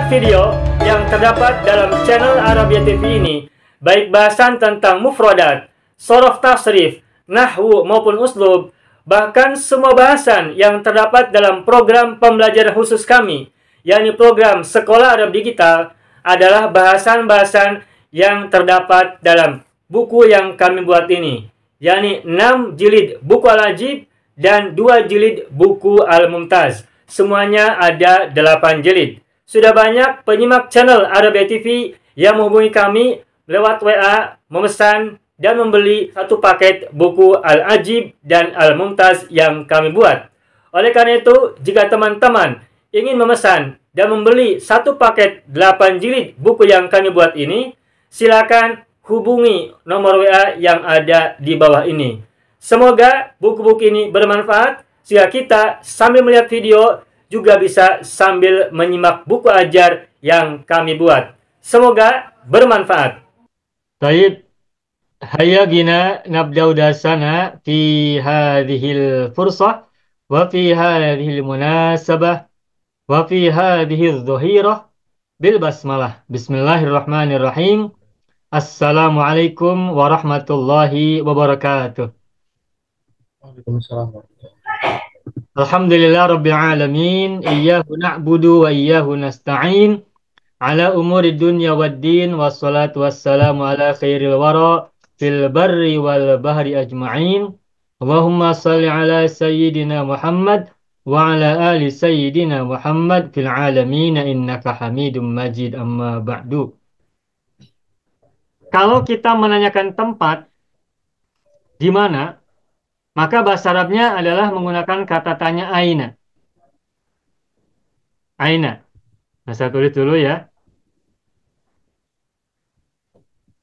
menyimak video yang terdapat dalam channel Arabia TV ini, baik bahasan tentang mufradat, shorof tasrif, nahwu maupun uslub, bahkan semua bahasan yang terdapat dalam program pembelajaran khusus kami, yakni program Sekolah Arab Digital, adalah bahasan-bahasan yang terdapat dalam buku yang kami buat ini, yakni 6 jilid buku Al-Ajib dan 2 jilid buku Al-Mumtaz. Semuanya ada 8 jilid. Sudah banyak penyimak channel Arabia TV yang menghubungi kami lewat WA, memesan dan membeli satu paket buku Al-Ajib dan Al-Mumtaz yang kami buat. Oleh karena itu, jika teman-teman ingin memesan dan membeli satu paket 8 jilid buku yang kami buat ini, silakan hubungi nomor WA yang ada di bawah ini. Semoga buku-buku ini bermanfaat, sehingga kita sambil melihat video juga bisa sambil menyimak buku ajar yang kami buat. Semoga bermanfaat. Baik, hayya bina nabda'u darsana fi hadhil fursah wa fi hadhil munasabah wa fi hadhil dhuhirah bil basmalah. Bismillahirrahmanirrahim. Assalamualaikum warahmatullahi wabarakatuh. Waalaikumsalam. Alhamdulillah Rabbil Alamin, iyyahu na'budu wa iyyahu nasta'in, ala umuri dunya waddin, wassalatu wassalamu ala khairil wara, fil barri wal bahri ajma'in. Allahumma salli ala sayyidina Muhammad, wa ala ali sayyidina Muhammad, fil alamin, innaka hamidum majid, amma ba'du. Kalau kita menanyakan tempat di mana, maka bahasa Arabnya adalah menggunakan kata tanya aina. Aina. Nah, saya tulis dulu ya.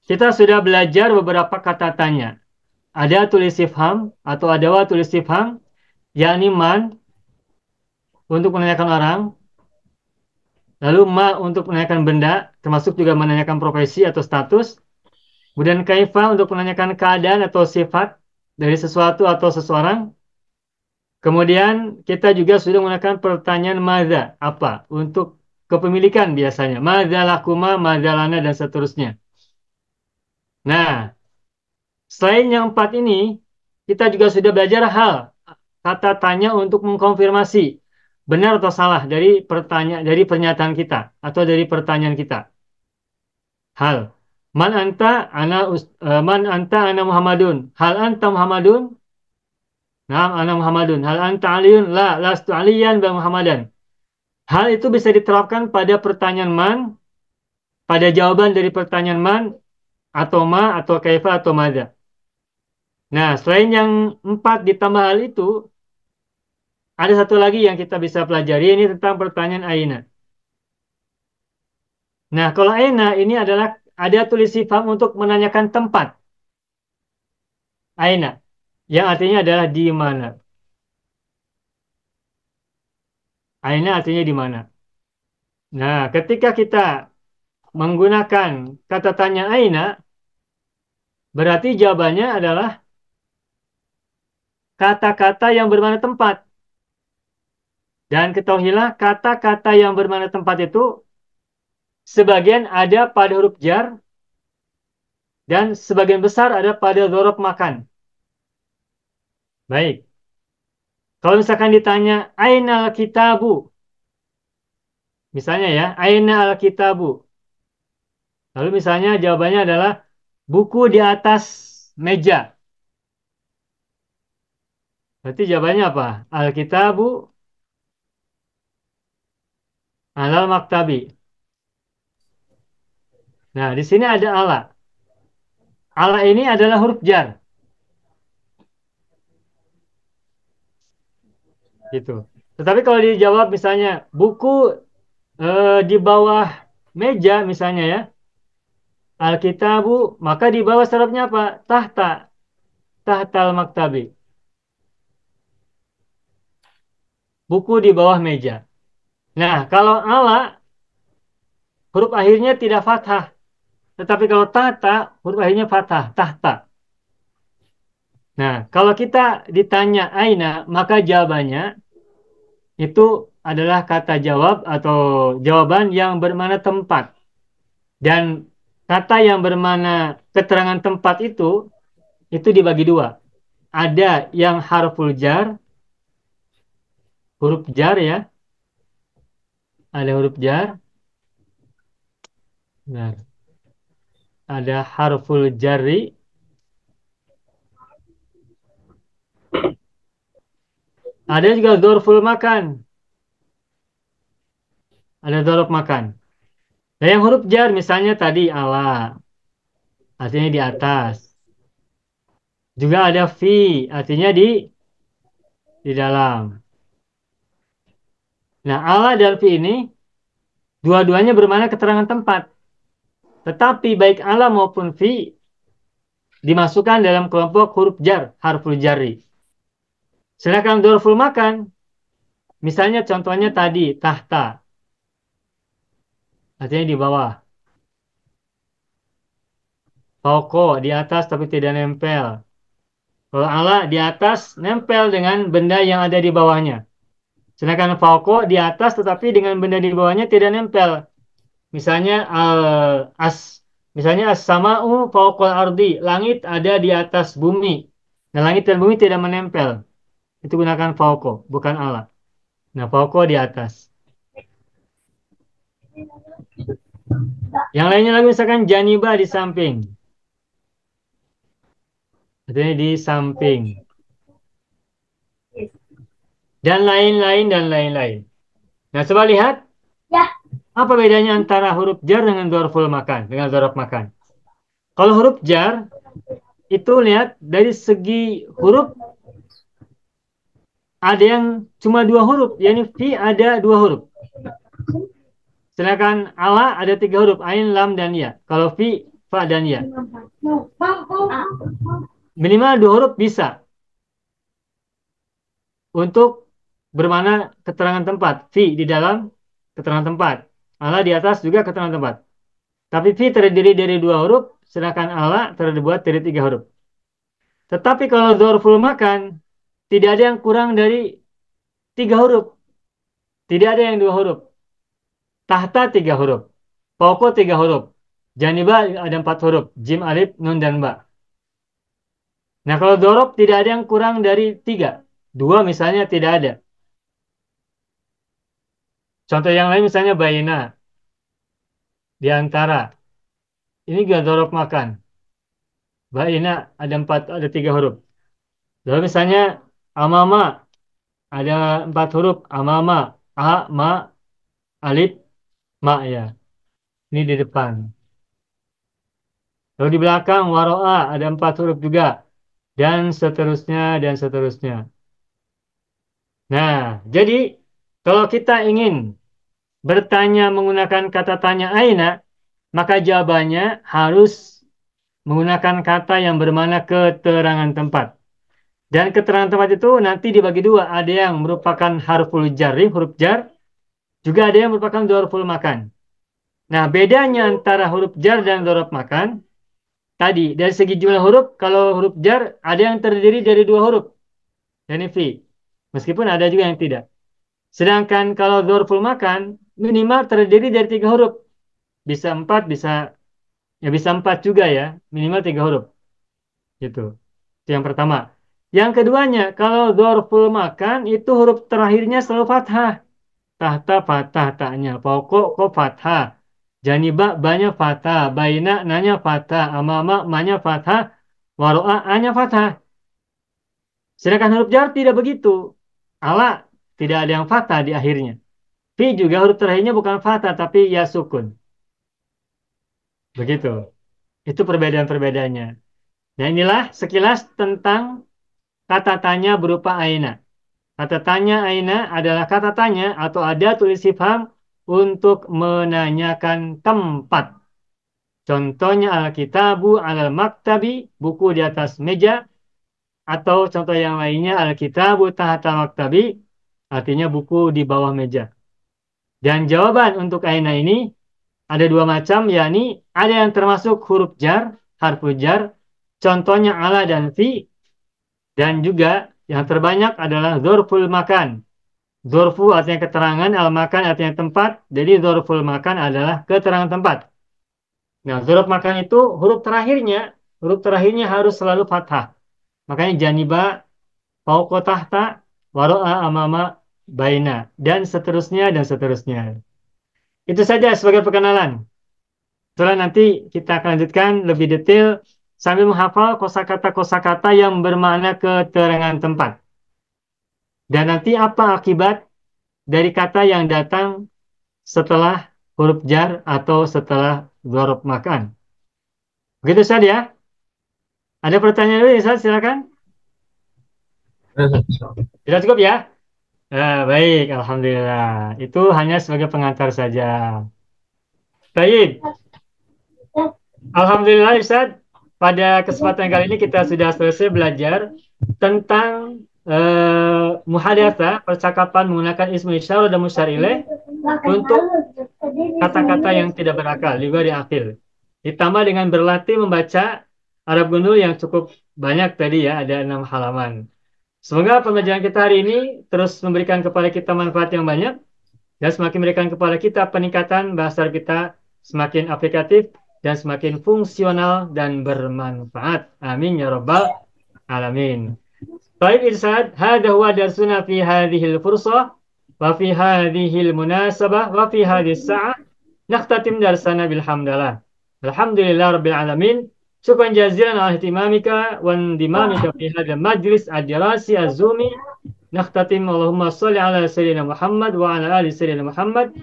Kita sudah belajar beberapa kata tanya. Ada tulis istifham atau ada tulis istifham, yakni man untuk menanyakan orang. Lalu ma untuk menanyakan benda, termasuk juga menanyakan profesi atau status. Kemudian kaifa untuk menanyakan keadaan atau sifat dari sesuatu atau seseorang. Kemudian kita juga sudah menggunakan pertanyaan madza, apa, untuk kepemilikan biasanya. Madza lakuma, madza lana, dan seterusnya. Nah, selain yang 4 ini, kita juga sudah belajar hal, kata tanya untuk mengkonfirmasi benar atau salah dari pernyataan kita atau dari pertanyaan kita. Hal, man anta ana Muhammadun. Hal anta Muhammadun? Naam, ana Muhammadun. Hal anta Aliun? La, lastu Aliyan ba Muhammadan. Hal itu bisa diterapkan pada pertanyaan man, pada jawaban dari pertanyaan man, atau ma, atau kaifa, atau madza. Nah, selain yang 4 ditambah hal itu, ada satu lagi yang kita bisa pelajari, ini tentang pertanyaan aina. Nah, kalau aina ini adalah ada tulis istifham untuk menanyakan tempat. Aina, yang artinya adalah di mana. Aina artinya di mana. Nah, ketika kita menggunakan kata tanya aina, berarti jawabannya adalah kata-kata yang bermakna tempat. Dan ketahuilah kata-kata yang bermakna tempat itu sebagian ada pada huruf jar dan sebagian besar ada pada dzaraf makan. Baik. Kalau misalkan ditanya aina al-kitabu, misalnya ya, aina al-kitabu. Lalu misalnya jawabannya adalah buku di atas meja. Berarti jawabannya apa? Al-kitabu alal maktabi. Nah, di sini ada ala. Ala ini adalah huruf jar. Gitu. Tetapi kalau dijawab misalnya buku di bawah meja misalnya ya, Alkitabu, maka di bawah serapnya apa? Tahta. Tahtal maktabi. Buku di bawah meja. Nah, kalau ala, huruf akhirnya tidak fathah. Tetapi kalau tahta, huruf akhirnya fathah. Tahta. Nah, kalau kita ditanya aina, maka jawabannya itu adalah kata jawab atau jawaban yang bermakna tempat. Dan kata yang bermakna keterangan tempat itu dibagi dua. Ada yang harful jar, huruf jar ya. Ada huruf jar. Nah, ada harful jari. Ada juga dzarful makan. Ada dzaraf makan. Nah, yang huruf jar misalnya tadi ala, artinya di atas. Juga ada fi, artinya di dalam. Nah, ala dan fi ini dua-duanya bermakna keterangan tempat. Tetapi baik ala maupun fi dimasukkan dalam kelompok huruf jar, harful jari. Sedangkan dzarful makan, misalnya contohnya tadi tahta, artinya di bawah. Fauqo di atas tapi tidak nempel. Kalau ala di atas nempel dengan benda yang ada di bawahnya. Sedangkan fauqo di atas tetapi dengan benda di bawahnya tidak nempel. Misalnya misalnya as-sama'u fauqal ardi, langit ada di atas bumi. Nah, langit dan bumi tidak menempel. Itu gunakan fauqo, bukan ala. Nah, fauqo di atas. Yang lainnya lagi misalkan janiba di samping. Artinya di samping. Dan lain-lain dan lain-lain. Nah, coba lihat. Ya. Apa bedanya antara huruf jar dengan dzarful makan, dengan dzaraf makan? Kalau huruf jar, itu lihat dari segi huruf, ada yang cuma dua huruf, yakni fi ada dua huruf. Sedangkan ala ada tiga huruf, ain, lam, dan ya. Kalau fi, fa, dan ya. Minimal dua huruf bisa untuk bermakna keterangan tempat. Fi di dalam keterangan tempat. Ala di atas juga keterangan tempat. Tapi fi terdiri dari dua huruf, sedangkan ala terbuat dari tiga huruf. Tetapi kalau dzarful makan, tidak ada yang kurang dari tiga huruf. Tidak ada yang dua huruf. Tahta tiga huruf. Poko tiga huruf. Janiba ada empat huruf. Jim, alif, nun, dan ba. Nah, kalau dzaraf tidak ada yang kurang dari tiga. Dua misalnya tidak ada. Contoh yang lain misalnya bayina. Di antara. Ini juga dzaraf makan. Bayina ada tiga huruf. Lalu misalnya amama ada empat huruf. Amama, a, ma, alif, ma ya. Ini di depan. Lalu di belakang waro'a ada empat huruf juga. Dan seterusnya, dan seterusnya. Nah, jadi kalau kita ingin bertanya menggunakan kata tanya aina, maka jawabannya harus menggunakan kata yang bermakna keterangan tempat. Dan keterangan tempat itu nanti dibagi dua. Ada yang merupakan harful jari, huruf jar. Juga ada yang merupakan dzarful makan. Nah, bedanya antara huruf jar dan dzaraf makan, tadi, dari segi jumlah huruf, kalau huruf jar ada yang terdiri dari dua huruf, yakni fi. Meskipun ada juga yang tidak. Sedangkan kalau dzarful makan, minimal terdiri dari tiga huruf. Bisa empat, bisa empat juga ya. Minimal tiga huruf. Gitu. Itu yang pertama. Yang keduanya, kalau dzarful makan, itu huruf terakhirnya selalu fathah. Tahta fathah taknya. Pokok kok fathah. Janiba banyak fathah. Baina nanya fathah. Amama manya fathah. Waro'a anya fathah. Sedangkan huruf jar tidak begitu. Ala tidak ada yang fathah di akhirnya. Fi juga huruf terakhirnya bukan fathah tapi ya sukun. Begitu. Itu perbedaan-perbedaannya. Nah, inilah sekilas tentang kata tanya berupa aina. Kata tanya aina adalah kata tanya atau ada tulis istifham untuk menanyakan tempat. Contohnya al-kitabu al-maktabi, buku di atas meja. Atau contoh yang lainnya al-kitabu tahta maktabi, artinya buku di bawah meja. Dan jawaban untuk aina ini ada dua macam, yakni ada yang termasuk huruf jar, harfu jar, contohnya ala dan fi, dan juga yang terbanyak adalah dzarful makan. Dzorfu artinya keterangan, al-makan artinya tempat. Jadi dzorful makan adalah keterangan tempat. Nah, dzorf makan itu huruf terakhirnya harus selalu fathah. Makanya janiba, fauqa tahta, waro'a amama, baina, dan seterusnya. Itu saja sebagai perkenalan. Setelah nanti kita akan lanjutkan lebih detail sambil menghafal kosakata-kosakata yang bermakna keterangan tempat. Dan nanti apa akibat dari kata yang datang setelah huruf jar atau setelah dzorf makan. Begitu saja ya. Ada pertanyaan dulu, Ustaz? Silakan. Sudah cukup ya? Baik, Alhamdulillah. Itu hanya sebagai pengantar saja. Baik. Alhamdulillah, Ustaz. Pada kesempatan kali ini kita sudah selesai belajar tentang muhadatsah, percakapan menggunakan ismu isyarah dan musyar ilaih untuk kata-kata yang tidak berakal, juga di akhir. Ditambah dengan berlatih membaca Arab gundul yang cukup banyak tadi ya, ada 6 halaman. Semoga pembelajaran kita hari ini terus memberikan kepada kita manfaat yang banyak dan semakin memberikan kepada kita peningkatan bahasa Arab kita semakin aplikatif dan semakin fungsional dan bermanfaat. Amin ya rabbal alamin. Baik Irsad, hadha huwa darsuna fi hadhil fursah wa fi hadhil munasabah wa fi hadhis sa'ah. Nakhtatim darsana bilhamdalillah. Alhamdulillah rabbil alamin. Syukran jazilan ala ihtimamika wa indimamika fi hadzal majlis ad-dirasi az-zumi. Nakhtatim Allahumma shalli ala sayyidina Muhammad wa ala ali sayyidina Muhammad.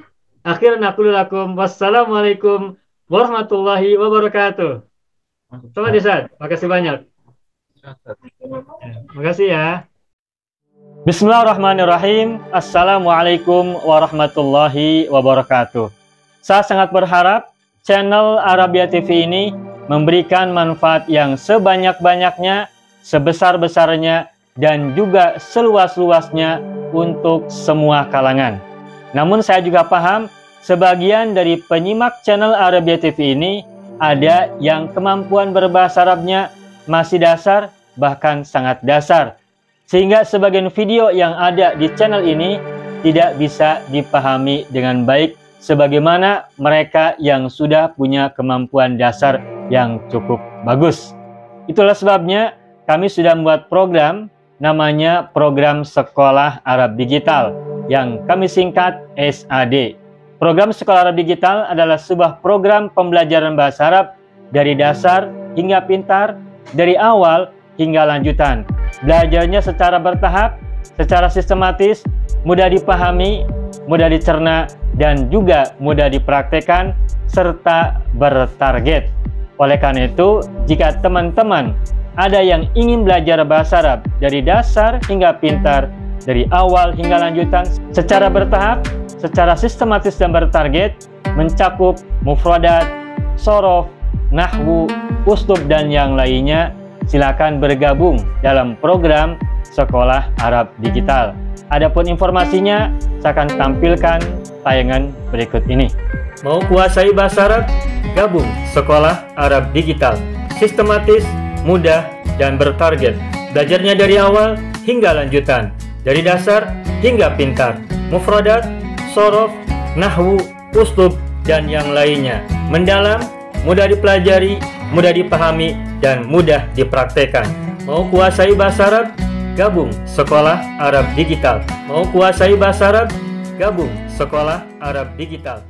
Akhiran aqulu lakum wassalamualaikum warahmatullahi wabarakatuh. Selamat Ustaz, makasih banyak. Makasih ya. Bismillahirrahmanirrahim. Assalamualaikum warahmatullahi wabarakatuh. Saya sangat berharap channel Arabia TV ini memberikan manfaat yang sebanyak-banyaknya, sebesar-besarnya, dan juga seluas-luasnya untuk semua kalangan. Namun saya juga paham, sebagian dari penyimak channel Arabia TV ini ada yang kemampuan berbahasa Arabnya masih dasar, bahkan sangat dasar. Sehingga sebagian video yang ada di channel ini tidak bisa dipahami dengan baik sebagaimana mereka yang sudah punya kemampuan dasar yang cukup bagus. Itulah sebabnya kami sudah membuat program namanya Program Sekolah Arab Digital yang kami singkat SAD. Program Sekolah Arab Digital adalah sebuah program pembelajaran bahasa Arab dari dasar hingga pintar, dari awal hingga lanjutan. Belajarnya secara bertahap, secara sistematis, mudah dipahami, mudah dicerna, dan juga mudah dipraktekkan serta bertarget. Oleh karena itu, jika teman-teman ada yang ingin belajar bahasa Arab dari dasar hingga pintar, dari awal hingga lanjutan, secara bertahap, secara sistematis dan bertarget, mencakup mufradat, sorof, nahwu, uslub, dan yang lainnya, silakan bergabung dalam program Sekolah Arab Digital. Adapun informasinya, saya akan tampilkan tayangan berikut ini. Mau kuasai bahasa Arab? Gabung Sekolah Arab Digital. Sistematis, mudah, dan bertarget. Belajarnya dari awal hingga lanjutan. Dari dasar hingga pintar. Mufradat, sorof, nahwu, uslub, dan yang lainnya. Mendalam, mudah dipelajari, mudah dipahami, dan mudah dipraktekkan. Mau kuasai bahasa Arab? Gabung Sekolah Arab Digital. Mau kuasai bahasa Arab? Gabung Sekolah Arab Digital.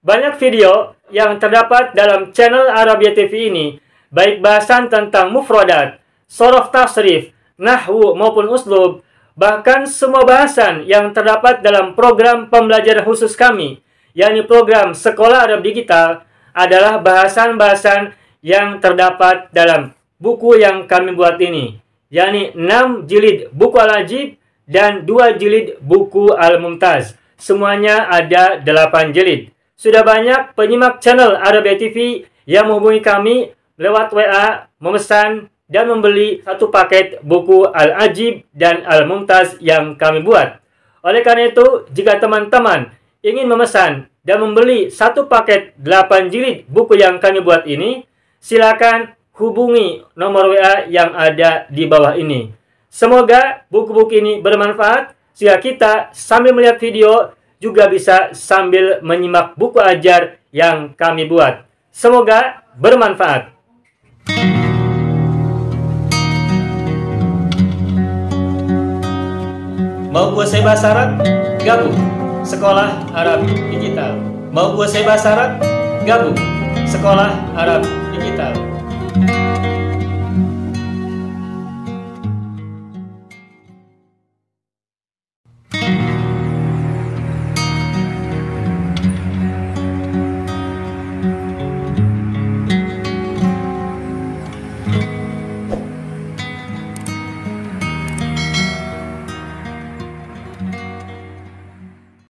Banyak video yang terdapat dalam channel Arabia TV ini, baik bahasan tentang mufradat, sorof tasrif, nahwu maupun uslub, bahkan semua bahasan yang terdapat dalam program pembelajaran khusus kami, yakni program Sekolah Arab Digital, adalah bahasan-bahasan yang terdapat dalam buku yang kami buat ini, yakni 6 jilid buku Al-Ajib dan 2 jilid buku Al-Mumtaz. Semuanya ada 8 jilid. Sudah banyak penyimak channel Arabia TV yang menghubungi kami lewat WA, memesan dan membeli satu paket buku Al-Ajib dan Al-Mumtaz yang kami buat. Oleh karena itu, jika teman-teman ingin memesan dan membeli satu paket 8 jilid buku yang kami buat ini, silakan hubungi nomor WA yang ada di bawah ini. Semoga buku-buku ini bermanfaat. sehingga kita sambil melihat video juga bisa sambil menyimak buku ajar yang kami buat. Semoga bermanfaat. Mau kuasai bahasa Arab? Gabung Sekolah Arab Digital. Mau kuasai bahasa Arab? Gabung Sekolah Arab Digital.